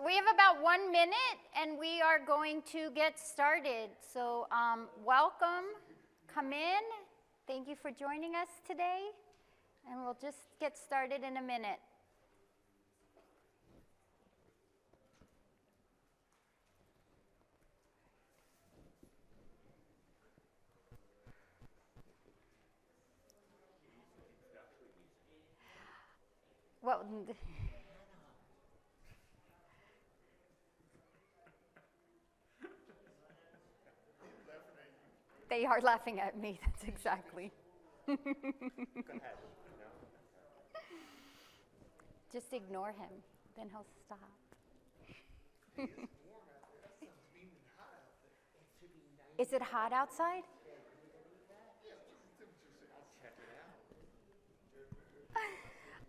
We have about 1 minute, and we are going to get started. So welcome, come in. Thank you for joining us today, and we'll just get started in a minute. Well, they are laughing at me, that's exactly. Just ignore him, then he'll stop. Is it hot outside?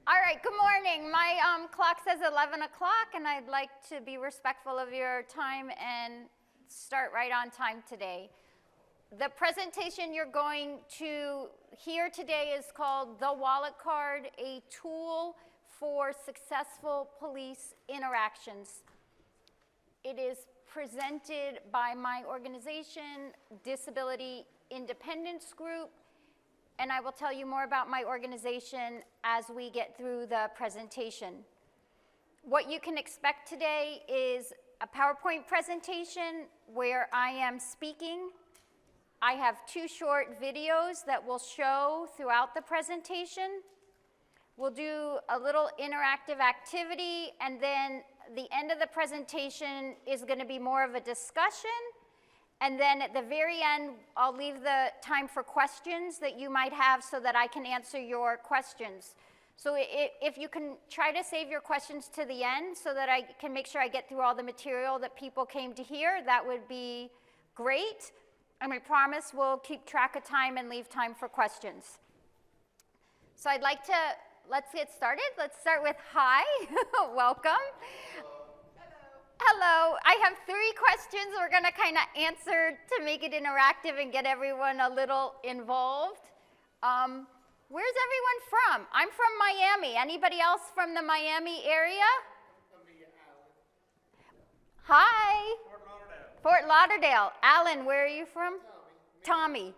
All right, good morning. My clock says 11 o'clock, and I'd like to be respectful of your time and start right on time today. The presentation you're going to hear today is called The Wallet Card, a tool for successful police interactions. It is presented by my organization, Disability Independence Group, and I will tell you more about my organization as we get through the presentation. What you can expect today is a PowerPoint presentation where I am speaking. I have 2 short videos that will show throughout the presentation. We'll do a little interactive activity, and then the end of the presentation is going to be more of a discussion. And then at the very end, I'll leave the time for questions that you might have so that I can answer your questions. So if you can try to save your questions to the end so that I can make sure I get through all the material that people came to hear, that would be great. And I promise we'll keep track of time and leave time for questions. So I'd like to, let's get started. Let's start with hi, welcome. Hello, I have 3 questions we're going to kind of answer to make it interactive and get everyone a little involved. Where's everyone from? I'm from Miami. Anybody else from the Miami area? Hi. Fort Lauderdale. Alan, where are you from? Tommy.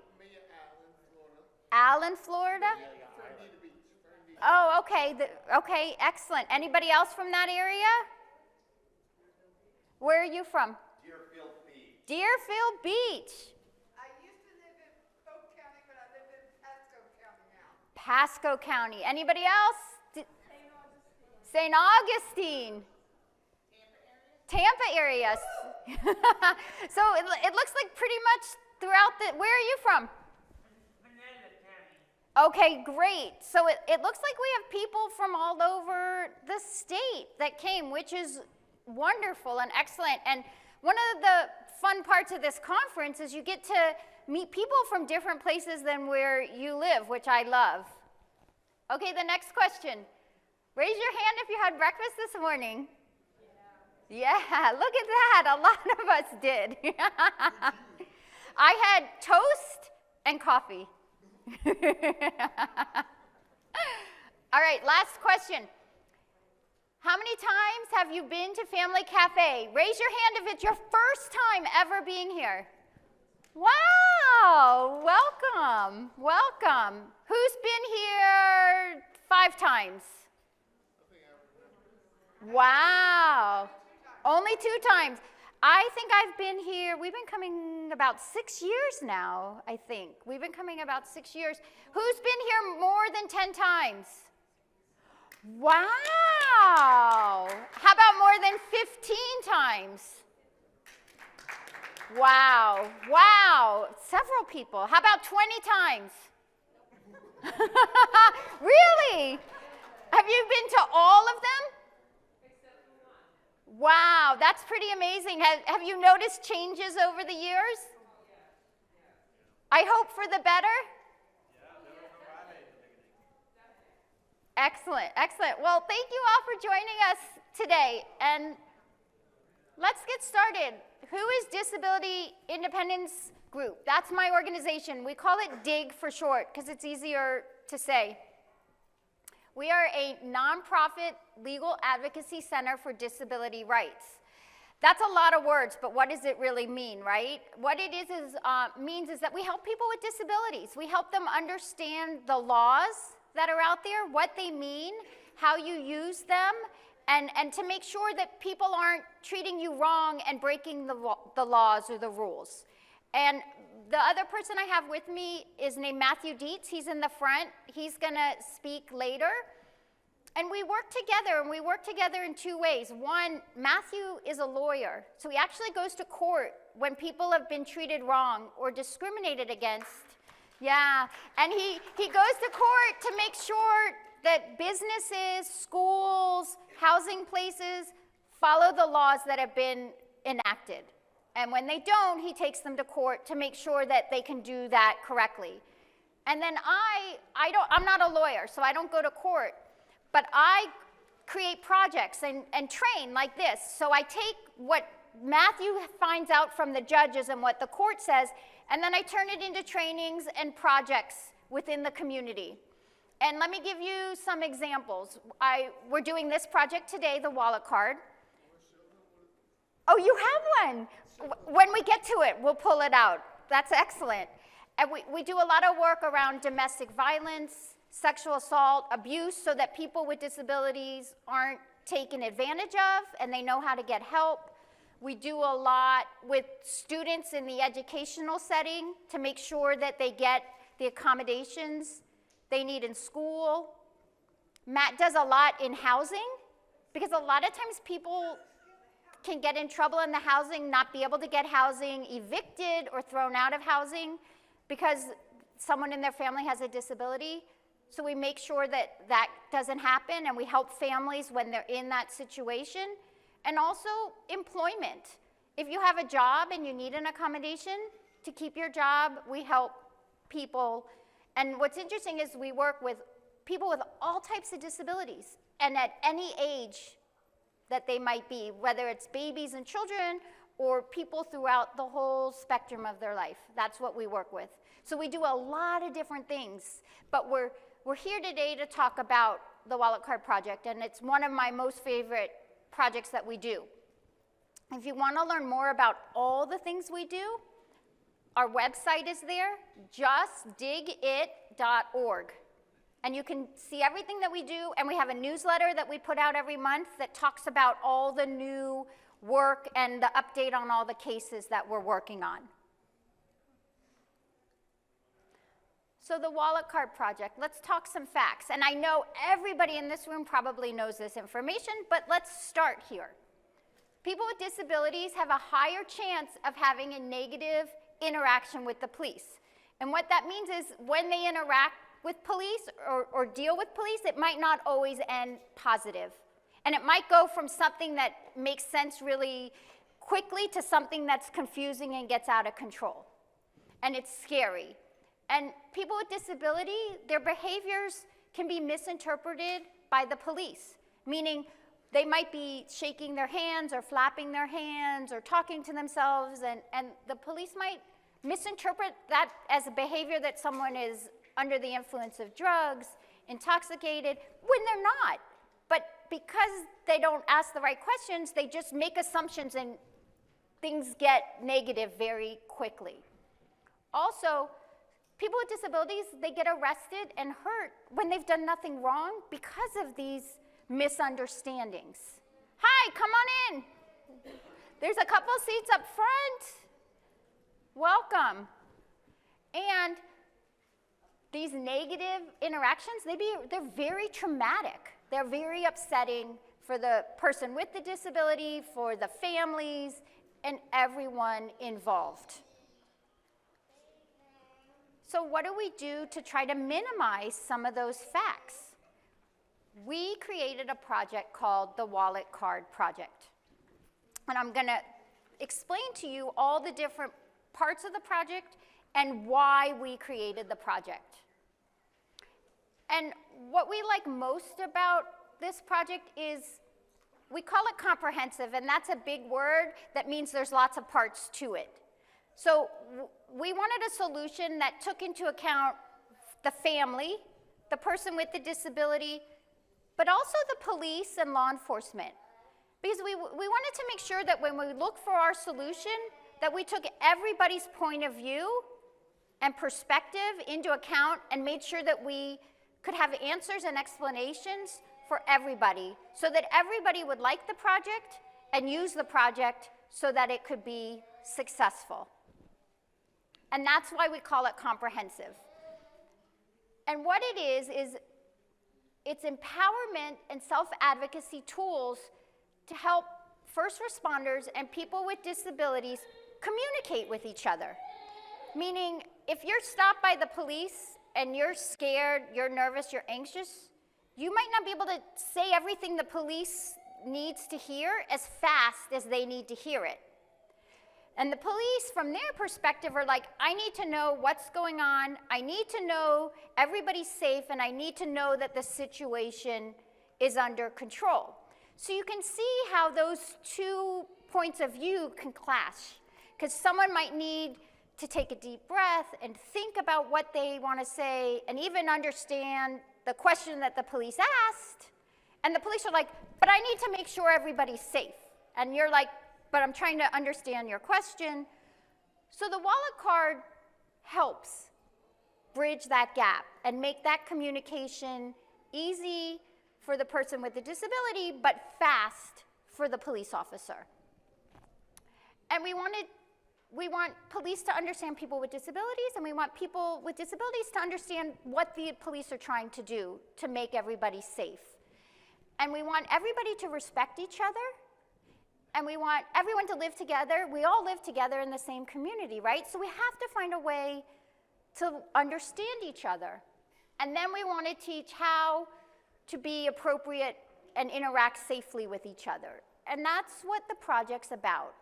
Allen, Florida? Oh, okay. Okay, excellent. Anybody else from that area? Where are you from? Deerfield Beach. Deerfield Beach. I used to live in Polk County, but I live in Pasco County now. Pasco County. Anybody else? St. Augustine. Tampa area. So it looks like pretty much throughout the, where are you from? Okay, great. So it looks like we have people from all over the state that came, which is wonderful and excellent. And one of the fun parts of this conference is you get to meet people from different places than where you live, which I love. Okay, the next question. Raise your hand if you had breakfast this morning. Yeah, look at that. A lot of us did. I had toast and coffee. All right, last question. How many times have you been to Family Cafe? Raise your hand if it's your first time ever being here. Wow, welcome, welcome. Who's been here 5 times? Wow, only 2 times. I think I've been here, we've been coming about 6 years now, I think. We've been coming about 6 years. Who's been here more than 10 times? Wow. How about more than 15 times? Wow. Wow. Several people. How about 20 times? Really? Have you been to all of them? Wow, that's pretty amazing. Have you noticed changes over the years? I hope for the better. Excellent, excellent. Well, thank you all for joining us today. And let's get started. Who is Disability Independence Group? That's my organization. We call it DIG for short because it's easier to say. We are a nonprofit legal advocacy center for disability rights. That's a lot of words, but what does it really mean, right? What it means is that we help people with disabilities. We help them understand the laws that are out there, what they mean, how you use them, and to make sure that people aren't treating you wrong and breaking the laws or the rules. And the other person I have with me is named Matthew Dietz. He's in the front. He's going to speak later. And we work together in two ways. One, Matthew is a lawyer, so he actually goes to court when people have been treated wrong or discriminated against. Yeah, and he goes to court to make sure that businesses, schools, housing places follow the laws that have been enacted. And when they don't, he takes them to court to make sure that they can do that correctly. And then I'm not a lawyer, so I don't go to court. But I create projects and train like this. So I take what Matthew finds out from the judges and what the court says, and then I turn it into trainings and projects within the community. And let me give you some examples. We're doing this project today, the wallet card. Oh, you have one. When we get to it, we'll pull it out. That's excellent. And we do a lot of work around domestic violence, sexual assault, abuse, so that people with disabilities aren't taken advantage of and they know how to get help. We do a lot with students in the educational setting to make sure that they get the accommodations they need in school. Matt does a lot in housing, because a lot of times people can get in trouble in the housing, not be able to get housing, evicted or thrown out of housing because someone in their family has a disability. So we make sure that that doesn't happen, and we help families when they're in that situation. And also employment. If you have a job and you need an accommodation to keep your job, we help people. And what's interesting is we work with people with all types of disabilities, and at any age that they might be, whether it's babies and children or people throughout the whole spectrum of their life. That's what we work with. So we do a lot of different things, but we're here today to talk about the Wallet Card Project, and it's one of my most favorite projects that we do. If you want to learn more about all the things we do, our website is there, justdigit.org. And you can see everything that we do, and we have a newsletter that we put out every month that talks about all the new work and the update on all the cases that we're working on. So the Wallet Card Project, let's talk some facts. And I know everybody in this room probably knows this information, but let's start here. People with disabilities have a higher chance of having a negative interaction with the police. And what that means is when they interact with police or deal with police, it might not always end positive. And it might go from something that makes sense really quickly to something that's confusing and gets out of control. And it's scary. And people with disability, their behaviors can be misinterpreted by the police, meaning they might be shaking their hands or flapping their hands or talking to themselves, and the police might misinterpret that as a behavior that someone is under the influence of drugs, intoxicated, when they're not. But because they don't ask the right questions, they just make assumptions and things get negative very quickly. Also, people with disabilities, they get arrested and hurt when they've done nothing wrong because of these misunderstandings. Hi, come on in. There's a couple seats up front. Welcome. And these negative interactions, they're very traumatic. They're very upsetting for the person with the disability, for the families, and everyone involved. So what do we do to try to minimize some of those facts? We created a project called the Wallet Card Project. And I'm going to explain to you all the different parts of the project and why we created the project. And what we like most about this project is we call it comprehensive, and that's a big word that means there's lots of parts to it. So we wanted a solution that took into account the family, the person with the disability, but also the police and law enforcement. Because we wanted to make sure that when we look for our solution, that we took everybody's point of view and perspective into account and made sure that we could have answers and explanations for everybody so that everybody would like the project and use the project so that it could be successful. And that's why we call it comprehensive. And what it is it's empowerment and self-advocacy tools to help first responders and people with disabilities communicate with each other. Meaning, if you're stopped by the police and you're scared, you're nervous, you're anxious, you might not be able to say everything the police needs to hear as fast as they need to hear it. And the police, from their perspective, are like, I need to know what's going on, I need to know everybody's safe, and I need to know that the situation is under control. So you can see how those two points of view can clash. Because someone might need to take a deep breath and think about what they want to say and even understand the question that the police asked. And the police are like, but I need to make sure everybody's safe. And you're like, but I'm trying to understand your question. So the wallet card helps bridge that gap and make that communication easy for the person with the disability, but fast for the police officer. And we want police to understand people with disabilities, and we want people with disabilities to understand what the police are trying to do to make everybody safe. And we want everybody to respect each other, and we want everyone to live together. We all live together in the same community, right? So we have to find a way to understand each other. And then we want to teach how to be appropriate and interact safely with each other. And that's what the project's about.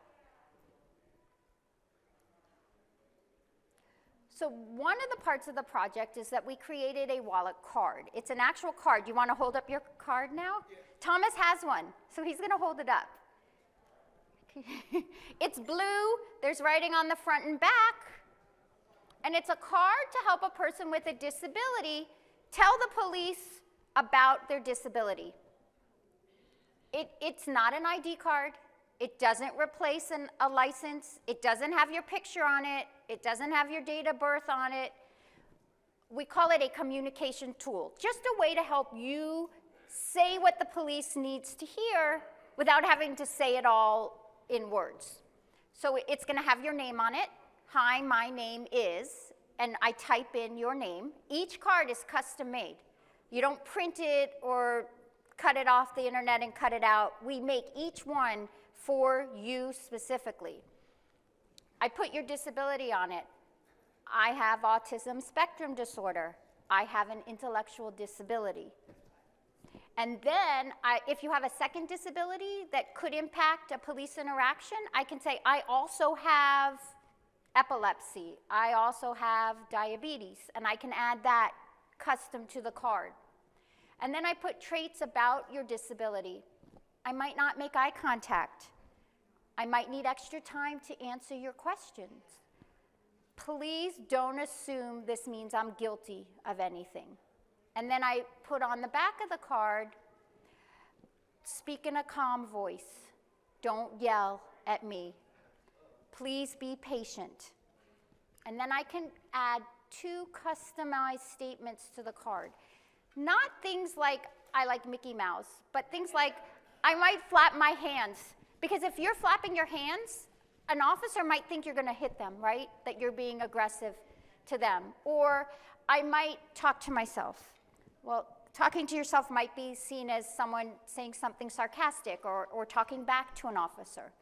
So one of the parts of the project is that we created a wallet card. It's an actual card. You want to hold up your card now? Yeah. Thomas has one, so he's going to hold it up. It's blue. There's writing on the front and back. And it's a card to help a person with a disability tell the police about their disability. It's not an ID card. It doesn't replace a license. It doesn't have your picture on it. It doesn't have your date of birth on it. We call it a communication tool, just a way to help you say what the police needs to hear without having to say it all in words. So it's going to have your name on it. Hi, my name is, and I type in your name. Each card is custom made. You don't print it or cut it off the internet and cut it out. We make each one for you specifically. I put your disability on it. I have autism spectrum disorder. I have an intellectual disability. And then, if you have a second disability that could impact a police interaction, I can say, I also have epilepsy. I also have diabetes. And I can add that custom to the card. And then I put traits about your disability. I might not make eye contact. I might need extra time to answer your questions. Please don't assume this means I'm guilty of anything. And then I put on the back of the card, speak in a calm voice. Don't yell at me. Please be patient. And then I can add 2 customized statements to the card. Not things like, I like Mickey Mouse, but things like, I might flap my hands. Because if you're flapping your hands, an officer might think you're going to hit them, right? That you're being aggressive to them. Or I might talk to myself. Well, talking to yourself might be seen as someone saying something sarcastic or talking back to an officer.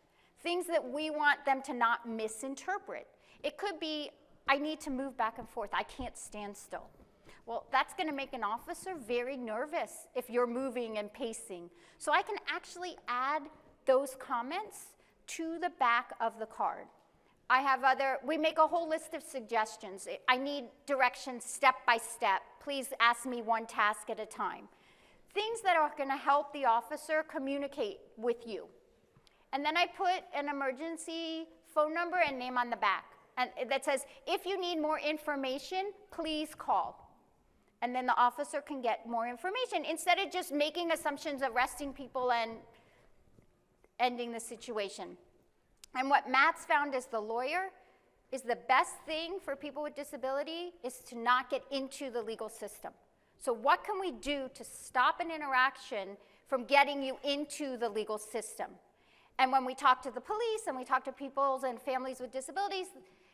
Things that we want them to not misinterpret. It could be, I need to move back and forth. I can't stand still. Well, that's going to make an officer very nervous if you're moving and pacing. So I can actually add those comments to the back of the card. We make a whole list of suggestions. I need directions step by step. Please ask me one task at a time. Things that are going to help the officer communicate with you. And then I put an emergency phone number and name on the back. And that says, if you need more information, please call. And then the officer can get more information instead of just making assumptions, arresting people, and ending the situation. And what Matt's found as the lawyer is the best thing for people with disability is to not get into the legal system. So what can we do to stop an interaction from getting you into the legal system? And when we talk to the police and we talk to people and families with disabilities,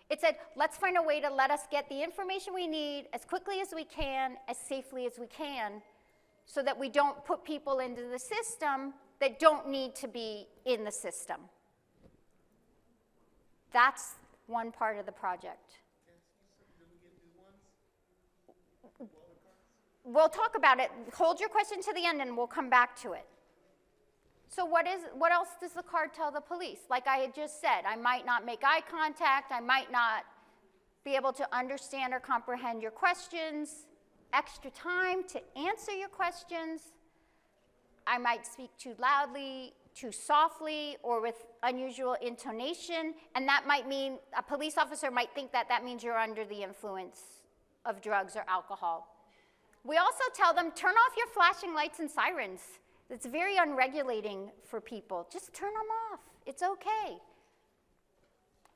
it said, let's find a way to let us get the information we need as quickly as we can, as safely as we can, so that we don't put people into the system that don't need to be in the system. That's one part of the project. We'll talk about it. Hold your question to the end and we'll come back to it. So what else does the card tell the police? Like I had just said, I might not make eye contact, I might not be able to understand or comprehend your questions, extra time to answer your questions, I might speak too loudly, too softly, or with unusual intonation, and that might mean, a police officer might think that that means you're under the influence of drugs or alcohol. We also tell them, turn off your flashing lights and sirens. It's very unregulating for people. Just turn them off. It's okay.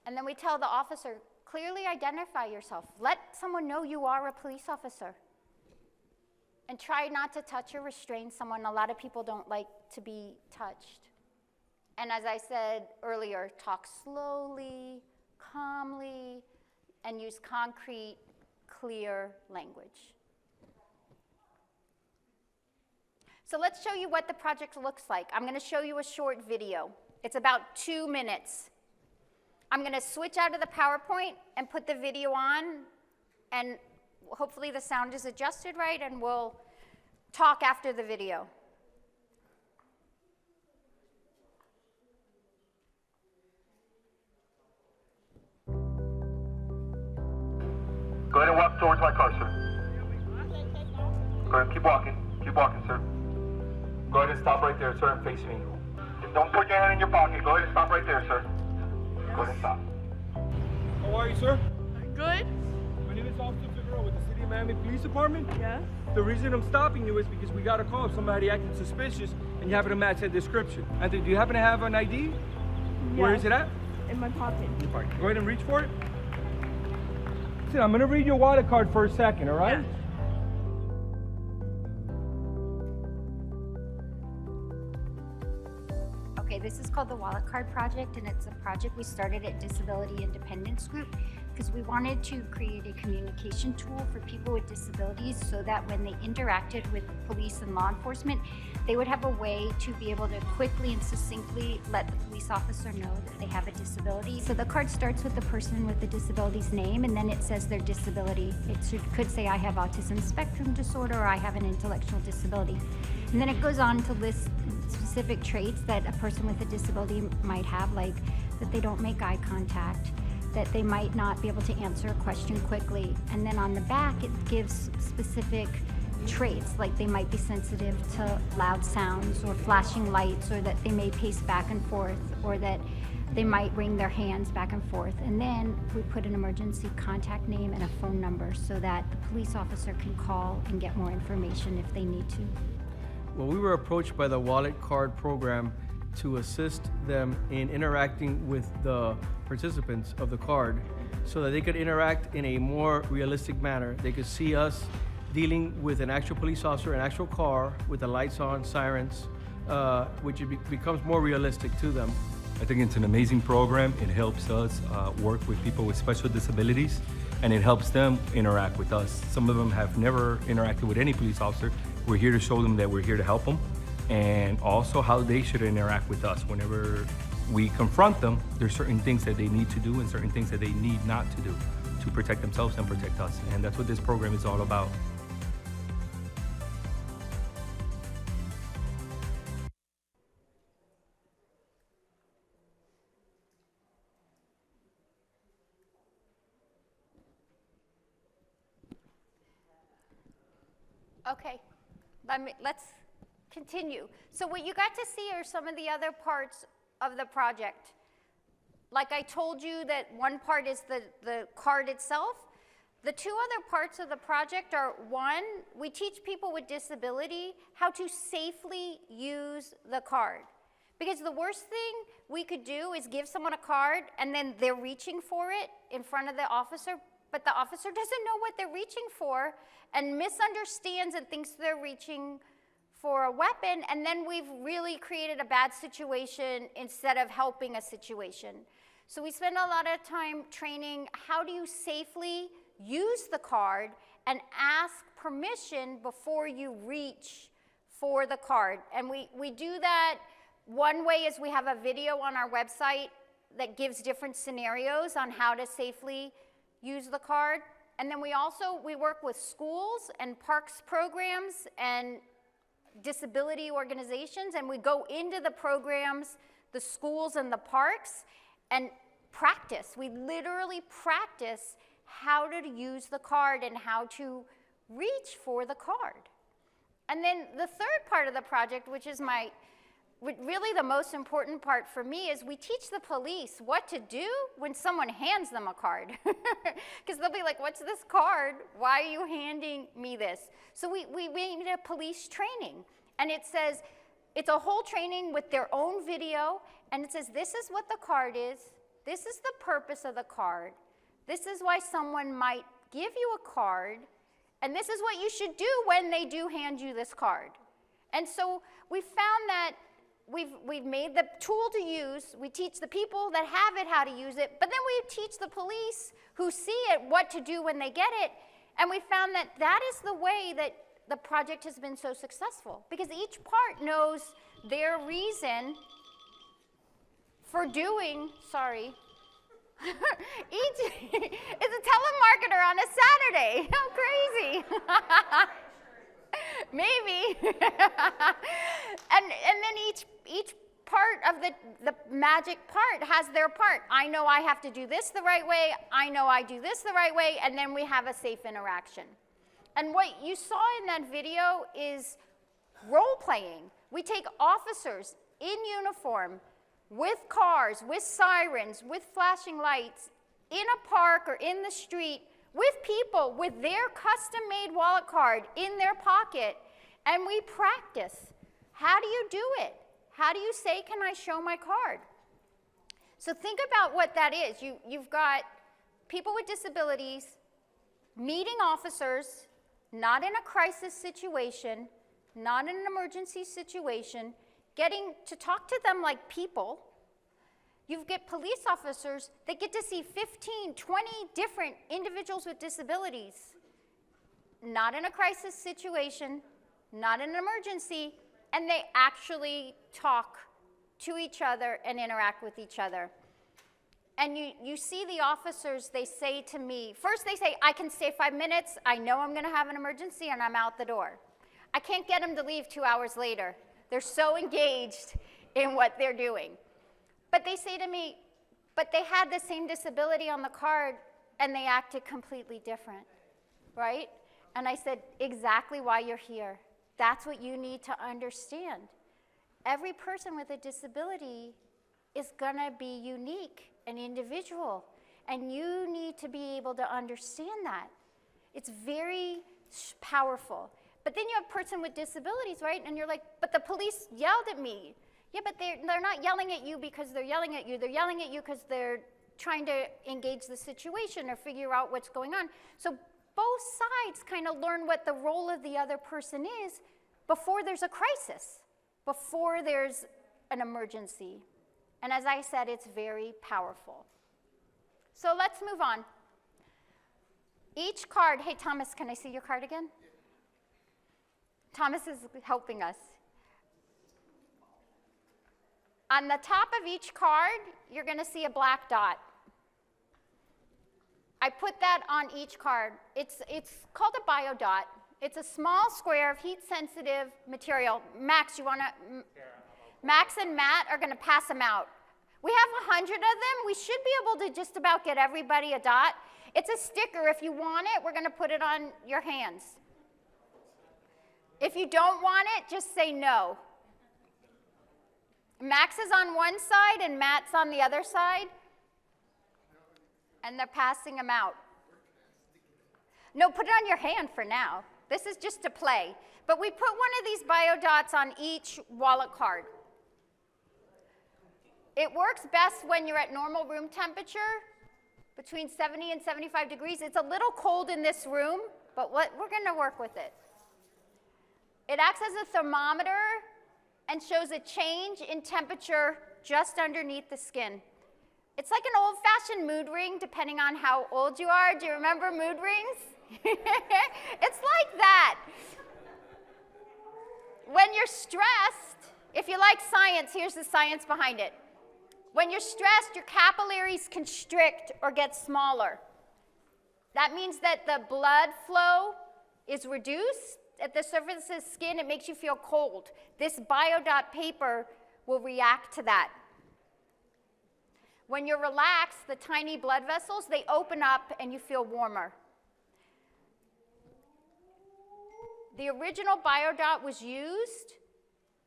And then we tell the officer, clearly identify yourself. Let someone know you are a police officer. And try not to touch or restrain someone. A lot of people don't like to be touched. And as I said earlier, talk slowly, calmly, and use concrete, clear language. So let's show you what the project looks like. I'm going to show you a short video. It's about 2 minutes. I'm going to switch out of the PowerPoint and put the video on, and hopefully the sound is adjusted right, and we'll talk after the video. Go ahead and walk towards my car, sir. Go ahead, keep walking, sir. Go ahead and stop right there, sir, and face me. Just don't put your hand in your pocket. Go ahead and stop right there, sir. Go ahead and stop. How are you, sir? Good. My name is Officer Figueroa with the City of Miami Police Department. Yeah. The reason I'm stopping you is because we got a call of somebody acting suspicious and you happen to match that description. Anthony, do you happen to have an ID? Where is it at? In my pocket. In your pocket. Go ahead and reach for it. Listen, I'm going to read your wallet card for a second, all right? Yeah. Okay, this is called the Wallet Card Project, and it's a project we started at Disability Independence Group because we wanted to create a communication tool for people with disabilities so that when they interacted with police and law enforcement, they would have a way to be able to quickly and succinctly let the police officer know that they have a disability. So the card starts with the person with the disability's name, and then it says their disability. It could say, I have autism spectrum disorder, or I have an intellectual disability. And then it goes on to list specific traits that a person with a disability might have, like that they don't make eye contact, that they might not be able to answer a question quickly. And then on the back, it gives specific traits, like they might be sensitive to loud sounds or flashing lights, or that they may pace back and forth, or that they might wring their hands back and forth. And then we put an emergency contact name and a phone number so that the police officer can call and get more information if they need to. Well, we were approached by the Wallet Card program to assist them in interacting with the participants of the card so that they could interact in a more realistic manner. They could see us dealing with an actual police officer, an actual car with the lights on, sirens, which becomes more realistic to them. I think it's an amazing program. It helps us work with people with special disabilities, and it helps them interact with us. Some of them have never interacted with any police officer. We're here to show them that we're here to help them, and also how they should interact with us. Whenever we confront them, there's certain things that they need to do and certain things that they need not to do to protect themselves and protect us. And that's what this program is all about. Okay, let's continue. So what you got to see are some of the other parts of the project. Like I told you that one part is the card itself. The two other parts of the project are, one, we teach people with disability how to safely use the card. Because the worst thing we could do is give someone a card and then they're reaching for it in front of the officer, but the officer doesn't know what they're reaching for and misunderstands and thinks they're reaching for a weapon, and then we've really created a bad situation instead of helping a situation. So we spend a lot of time training how do you safely use the card and ask permission before you reach for the card. And we do that. One way is we have a video on our website that gives different scenarios on how to safely use the card. And then we work with schools and parks programs and disability organizations, and we go into the programs, the schools and the parks, and practice. We literally practice how to use the card and how to reach for the card. And then the third part of the project, which is really the most important part for me, is we teach the police what to do when someone hands them a card. Because they'll be like, what's this card? Why are you handing me this? So we made a police training. And it says, it's a whole training with their own video. And it says, this is what the card is. This is the purpose of the card. This is why someone might give you a card. And this is what you should do when they do hand you this card. And so we found that we've made the tool to use. We teach the people that have it how to use it, but then we teach the police who see it what to do when they get it. And we found that that is the way that the project has been so successful, because each part knows their reason for doing, sorry. It's a telemarketer on a Saturday. How crazy. Maybe. and then each part of the magic part has their part. I know I have to do this the right way. I know I do this the right way. And then we have a safe interaction. And what you saw in that video is role playing. We take officers in uniform with cars, with sirens, with flashing lights, in a park or in the street, with people with their custom-made wallet card in their pocket, and we practice. How do you do it? How do you say, can I show my card? So think about what that is. You've got people with disabilities meeting officers, not in a crisis situation, not in an emergency situation, getting to talk to them like people. You get police officers that get to see 15, 20 different individuals with disabilities, not in a crisis situation, not in an emergency, and they actually talk to each other and interact with each other. And you see the officers, they say to me, first they say, I can stay 5 minutes, I know I'm gonna have an emergency, and I'm out the door. I can't get them to leave 2 hours later. They're so engaged in what they're doing. But they say to me, but they had the same disability on the card and they acted completely different, right? And I said, exactly why you're here. That's what you need to understand. Every person with a disability is gonna be unique and individual, and you need to be able to understand that. It's very powerful. But then you have a person with disabilities, right? And you're like, but the police yelled at me. Yeah, but they're not yelling at you because they're yelling at you. They're yelling at you because they're trying to engage the situation or figure out what's going on. So both sides kind of learn what the role of the other person is before there's a crisis, before there's an emergency. And as I said, it's very powerful. So let's move on. Each card, hey Thomas, can I see your card again? Thomas is helping us. On the top of each card, you're going to see a black dot. I put that on each card. It's called a Biodot. It's a small square of heat-sensitive material. Max, Max and Matt are going to pass them out. We have 100 of them. We should be able to just about get everybody a dot. It's a sticker. If you want it, we're going to put it on your hands. If you don't want it, just say no. Max is on one side and Matt's on the other side. And they're passing them out. No, put it on your hand for now. This is just to play. But we put one of these Biodots on each wallet card. It works best when you're at normal room temperature, between 70 and 75 degrees. It's a little cold in this room, but we're going to work with it. It acts as a thermometer and shows a change in temperature just underneath the skin. It's like an old-fashioned mood ring, depending on how old you are. Do you remember mood rings? It's like that. When you're stressed, if you like science, here's the science behind it. When you're stressed, your capillaries constrict or get smaller. That means that the blood flow is reduced at the surface of the skin. It makes you feel cold. This Biodot paper will react to that. When you're relaxed, the tiny blood vessels, they open up and you feel warmer. The original Biodot was used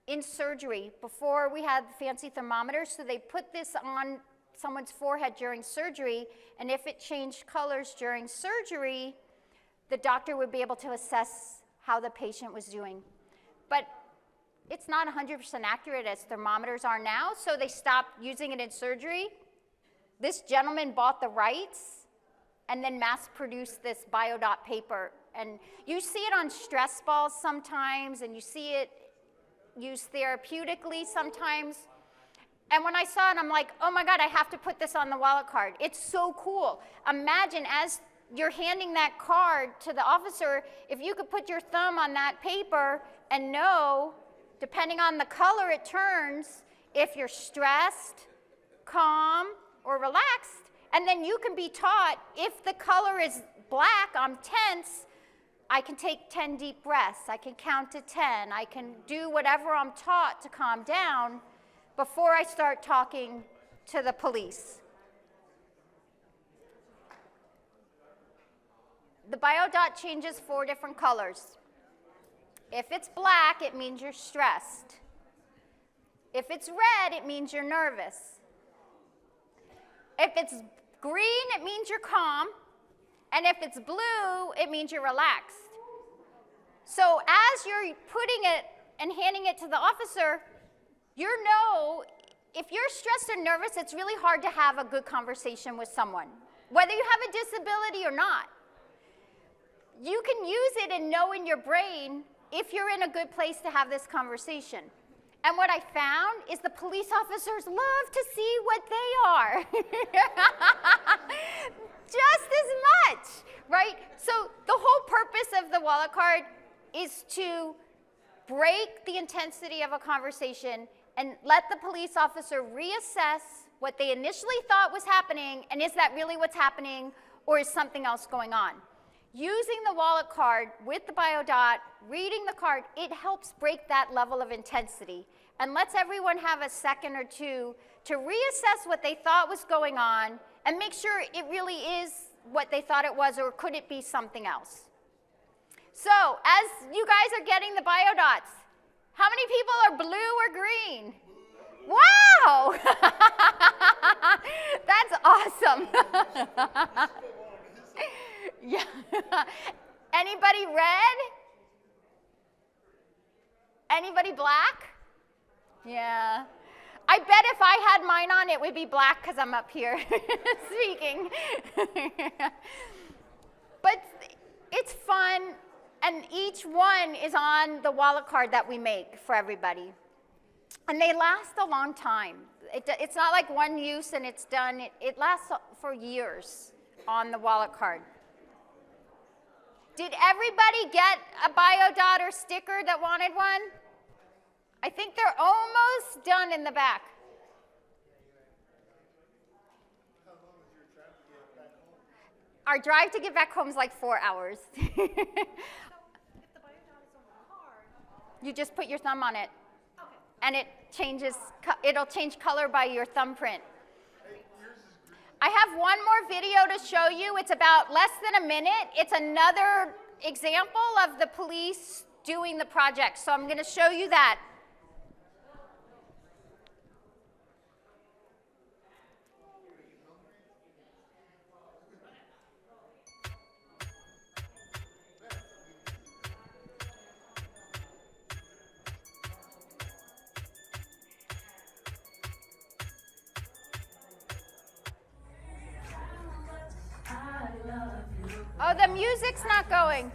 in surgery before we had fancy thermometers, so they put this on someone's forehead during surgery, and if it changed colors during surgery, the doctor would be able to assess how the patient was doing. But it's not 100% accurate as thermometers are now, so they stopped using it in surgery. This gentleman bought the rights and then mass-produced this Biodot paper. And you see it on stress balls sometimes, and you see it used therapeutically sometimes. And when I saw it, I'm like, oh my God, I have to put this on the wallet card. It's so cool. Imagine as you're handing that card to the officer, if you could put your thumb on that paper and know, depending on the color it turns, if you're stressed, calm, or relaxed. And then you can be taught, if the color is black, I'm tense, I can take 10 deep breaths. I can count to 10. I can do whatever I'm taught to calm down before I start talking to the police. The Biodot changes 4 different colors. If it's black, it means you're stressed. If it's red, it means you're nervous. If it's green, it means you're calm. And if it's blue, it means you're relaxed. So as you're putting it and handing it to the officer, you know, if you're stressed or nervous, it's really hard to have a good conversation with someone, whether you have a disability or not. You can use it and know in your brain if you're in a good place to have this conversation. And what I found is the police officers love to see what they are. Just as much, right? So the whole purpose of the wallet card is to break the intensity of a conversation and let the police officer reassess what they initially thought was happening, and is that really what's happening, or is something else going on? Using the wallet card with the Biodot, reading the card, it helps break that level of intensity and lets everyone have a second or two to reassess what they thought was going on and make sure it really is what they thought it was, or could it be something else? So, as you guys are getting the Biodots, how many people are blue or green? Wow! That's awesome. Yeah. Anybody red? Anybody black? Yeah. I bet if I had mine on, it would be black because I'm up here speaking. But it's fun, and each one is on the wallet card that we make for everybody. And they last a long time. It's not like one use and it's done. It lasts for years on the wallet card. Did everybody get a Biodot or sticker that wanted one? I think they're almost done in the back. Our drive to get back home is like 4 hours. If the Biodot is on the card, You just put your thumb on it, okay. and it changes. It'll change color by your thumbprint. I have one more video to show you. It's about less than a minute. It's another example of the police doing the project. So I'm going to show you that. Oh, the music's not going.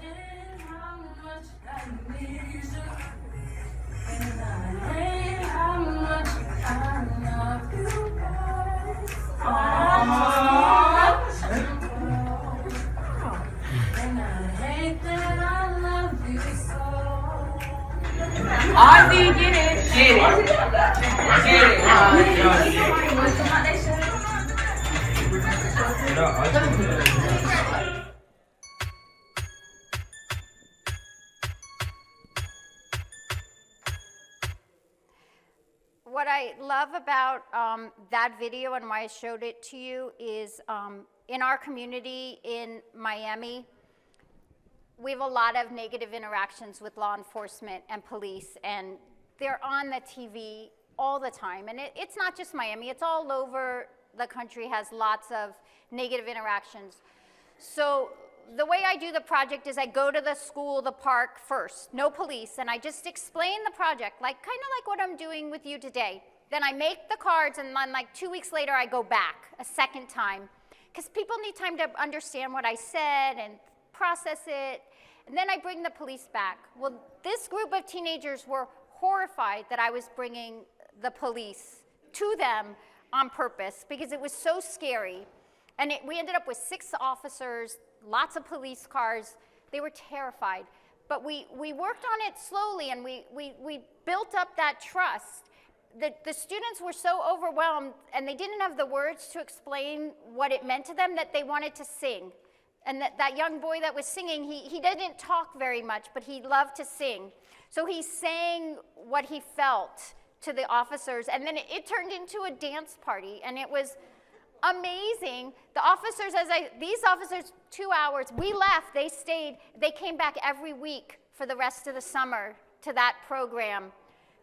Ozzy, get it. Get it. What I love about that video and why I showed it to you is in our community in Miami, we have a lot of negative interactions with law enforcement and police, and they're on the TV all the time. And it's not just Miami, it's all over the country, has lots of negative interactions. So the way I do the project is I go to the school, the park first, no police, and I just explain the project, like kind of like what I'm doing with you today. Then I make the cards, and then like 2 weeks later I go back a second time, because people need time to understand what I said and process it, and then I bring the police back. Well, this group of teenagers were horrified that I was bringing the police to them on purpose because it was so scary. And we ended up with 6 officers, lots of police cars. They were terrified. But we worked on it slowly, and we built up that trust. The students were so overwhelmed, and they didn't have the words to explain what it meant to them, that they wanted to sing. And that young boy that was singing, he didn't talk very much, but he loved to sing. So he sang what he felt to the officers, and then it turned into a dance party, and it was amazing. The officers, these officers, 2 hours, we left, they stayed, they came back every week for the rest of the summer to that program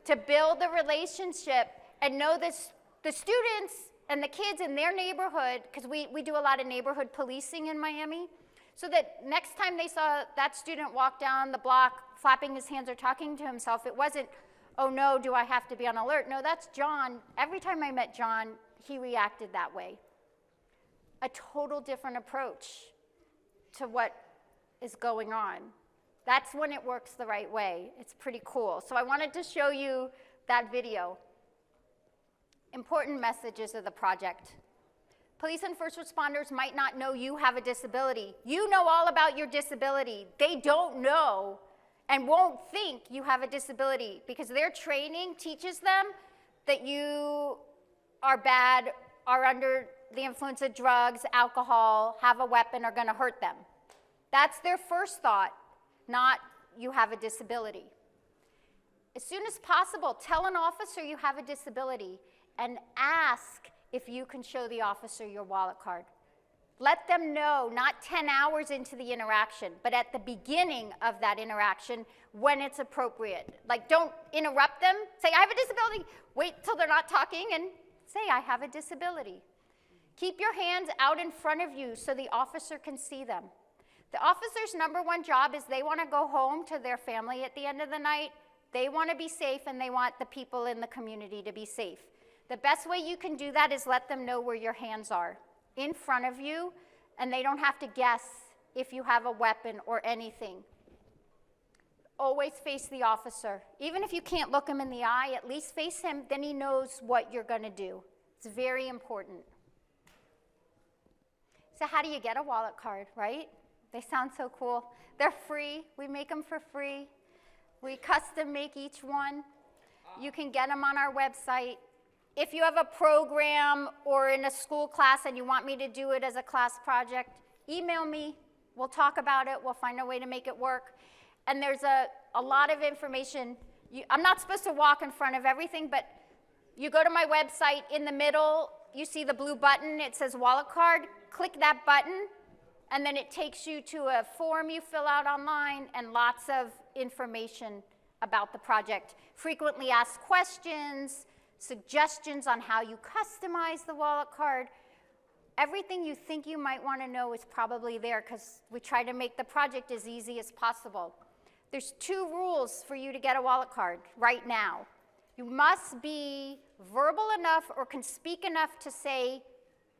to build the relationship and know this, the students and the kids in their neighborhood, because we do a lot of neighborhood policing in Miami, so that next time they saw that student walk down the block flapping his hands or talking to himself, it wasn't, oh no, do I have to be on alert? No, that's John. Every time I met John, he reacted that way. A total different approach to what is going on. That's when it works the right way. It's pretty cool. So I wanted to show you that video. Important messages of the project. Police and first responders might not know you have a disability. You know all about your disability. They don't know and won't think you have a disability because their training teaches them that you are bad, are under the influence of drugs, alcohol, have a weapon, are going to hurt them. That's their first thought, not you have a disability. As soon as possible, tell an officer you have a disability and ask if you can show the officer your wallet card. Let them know, not 10 hours into the interaction, but at the beginning of that interaction when it's appropriate. Like, don't interrupt them. Say, I have a disability. Wait till they're not talking and say, I have a disability. Keep your hands out in front of you so the officer can see them. The officer's #1 job is they want to go home to their family at the end of the night. They want to be safe, and they want the people in the community to be safe. The best way you can do that is let them know where your hands are in front of you, and they don't have to guess if you have a weapon or anything. Always face the officer. Even if you can't look him in the eye, at least face him, then he knows what you're going to do. It's very important. So how do you get a wallet card, right? They sound so cool. They're free. We make them for free. We custom make each one. You can get them on our website. If you have a program or in a school class and you want me to do it as a class project, email me. We'll talk about it. We'll find a way to make it work. And there's a lot of information. I'm not supposed to walk in front of everything, but you go to my website. In the middle, you see the blue button. It says wallet card. Click that button, and then it takes you to a form you fill out online and lots of information about the project. Frequently asked questions, suggestions on how you customize the wallet card. Everything you think you might want to know is probably there because we try to make the project as easy as possible. There's 2 rules for you to get a wallet card right now. You must be verbal enough or can speak enough to say,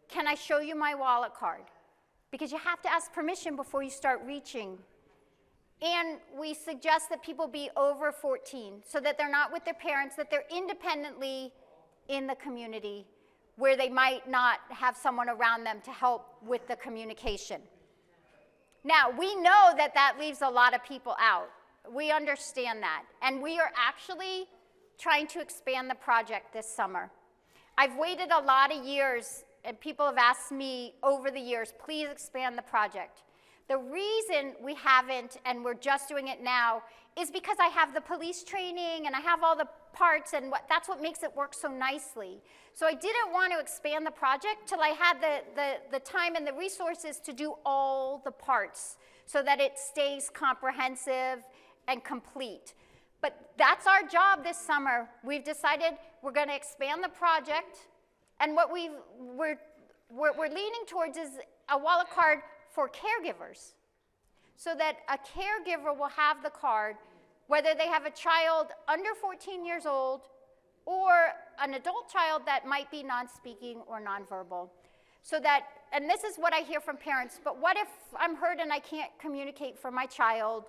can I show you my wallet card? because you have to ask permission before you start reaching. And we suggest that people be over 14 so that they're not with their parents, that they're independently in the community where they might not have someone around them to help with the communication. Now, we know that that leaves a lot of people out. We understand that. And we are actually trying to expand the project this summer. I've waited a lot of years, and people have asked me over the years, please expand the project. The reason we haven't, and we're just doing it now, is because I have the police training and I have all the parts, and that's what makes it work so nicely. So I didn't want to expand the project till I had the time and the resources to do all the parts so that it stays comprehensive and complete. But that's our job this summer. We've decided we're going to expand the project, and what we're leaning towards is a wallet card for caregivers, so that a caregiver will have the card whether they have a child under 14 years old or an adult child that might be non-speaking or nonverbal. So that, and this is what I hear from parents, but what if I'm hurt and I can't communicate for my child?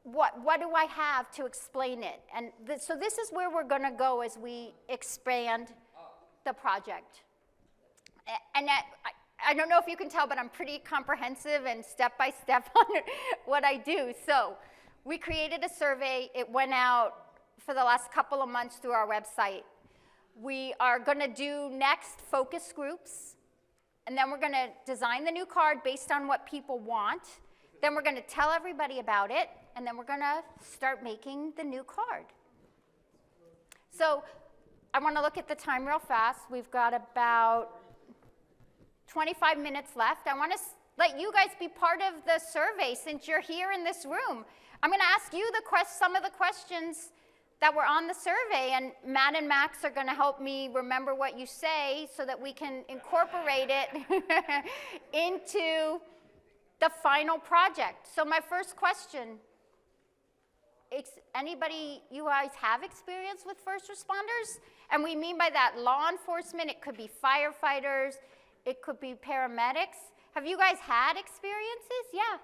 What do I have to explain it? And so this is where we're going to go as we expand the project. And I don't know if you can tell, but I'm pretty comprehensive and step-by-step on what I do. So we created a survey. It went out for the last couple of months through our website. We are going to do next focus groups, and then we're going to design the new card based on what people want. Then we're going to tell everybody about it, and then we're going to start making the new card. So I want to look at the time real fast. We've got about 25 minutes left. I want to let you guys be part of the survey since you're here in this room. I'm going to ask you some of the questions that were on the survey, and Matt and Max are going to help me remember what you say so that we can incorporate it into the final project. So my first question, anybody, you guys have experience with first responders? And we mean by that law enforcement. It could be firefighters. It could be paramedics. Have you guys had experiences? Yeah.